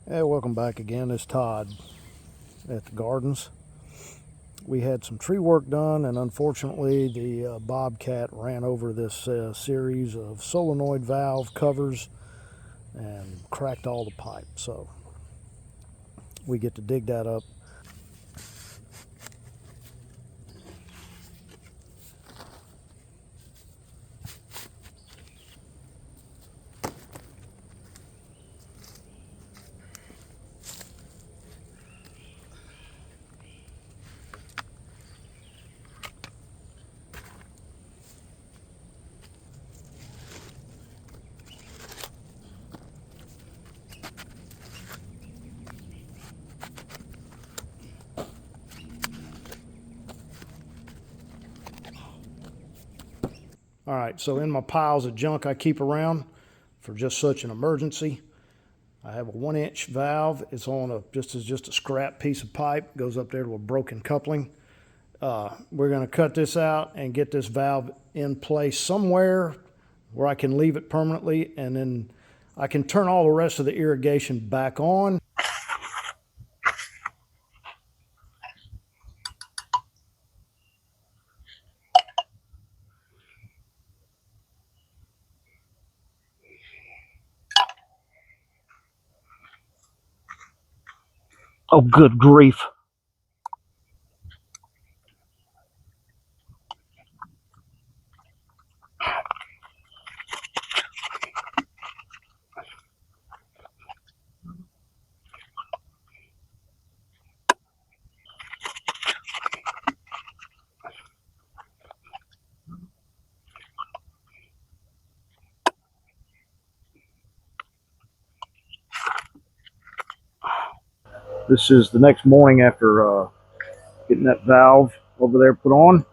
Hey, welcome back again. It's Todd at the gardens. We had some tree work done, and unfortunately, the bobcat ran over this series of solenoid valve covers and cracked all the pipe. So we get to dig that up. All right, so in my piles of junk I keep around for just such an emergency, I have a 1-inch valve. It's on just a scrap piece of pipe. Goes up there to a broken coupling. We're going to cut this out and get this valve in place somewhere where I can leave it permanently, and then I can turn all the rest of the irrigation back on. Oh, good grief. This is the next morning after getting that valve over there put on.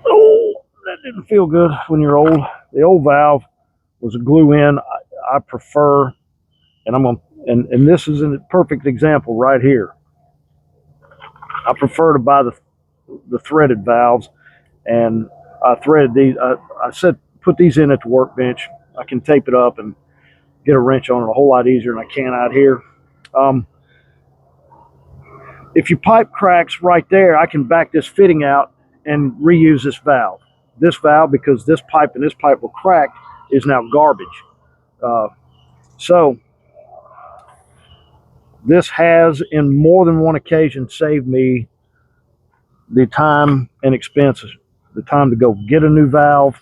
Oh, that didn't feel good when you're old. The old valve was a glue in. I prefer, and I'm going to, and this is a perfect example right here. I prefer to buy the threaded valves, and I threaded these. I said put these in at the workbench. I can tape it up and get a wrench on it a whole lot easier than I can out here. Um, if your pipe cracks right there, I can back this fitting out and reuse this valve. This valve, because this pipe and this pipe were cracked, is now garbage. So this has, in more than one occasion, saved me the time and expenses, the time to go get a new valve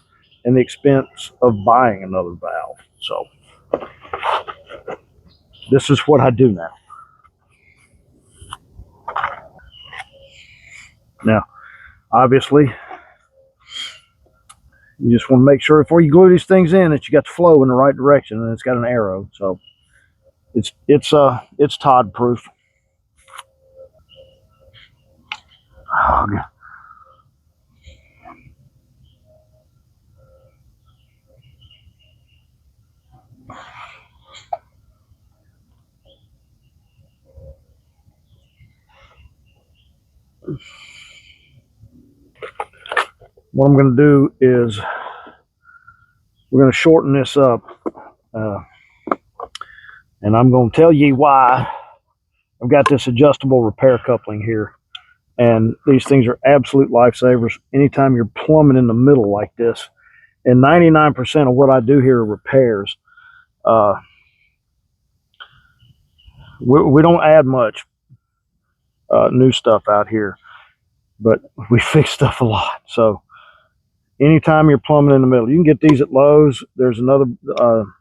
and the expense of buying another valve. So this is what I do now. Now, obviously, you just want to make sure before you glue these things in that you got the flow in the right direction and it's got an arrow. So it's Todd proof. Oh, what I'm going to do is we're going to shorten this up, uh, and I'm going to tell you why. I've got this adjustable repair coupling here, and these things are absolute lifesavers. Anytime you're plumbing in the middle like this, and 99% of what I do here are repairs. Uh, we don't add much new stuff out here, but we fix stuff a lot. So anytime you're plumbing in the middle, you can get these at Lowe's. There's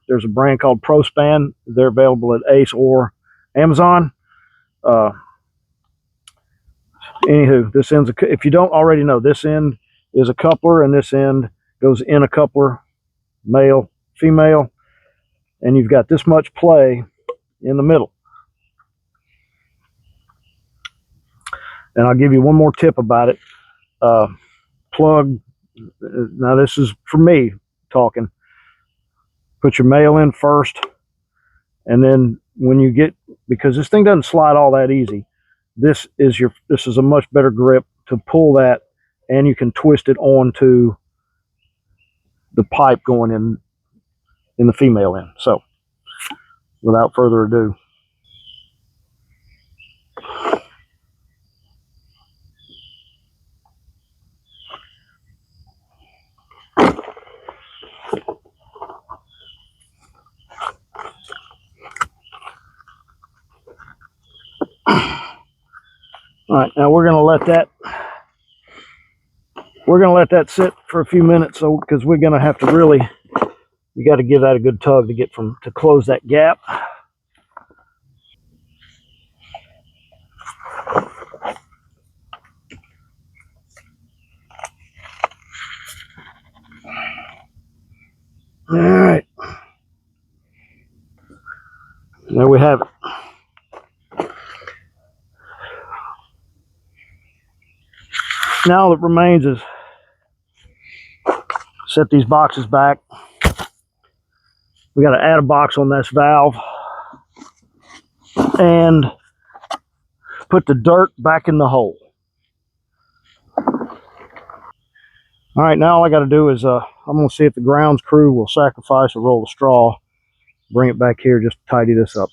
there's a brand called ProSpan. They're available at Ace or Amazon. Uh, Anywho, this end's if you don't already know, this end is a coupler, and this end goes in a coupler, male, female, and you've got this much play in the middle. And I'll give you one more tip about it. Plug. Now this is for me talking. Put your male in first, and then when you get, because this thing doesn't slide all that easy. This is a much better grip to pull that, and you can twist it onto the pipe going in the female end. So without further ado. All right, now we're gonna let that sit for a few minutes, so because we're gonna have to really, you got to give that a good tug to get to close that gap. All right, there we have it. Now all that remains is set these boxes back. We got to add a box on this valve and put the dirt back in the hole. All right, now all I got to do is I'm going to see if the grounds crew will sacrifice a roll of straw, bring it back here just to tidy this up.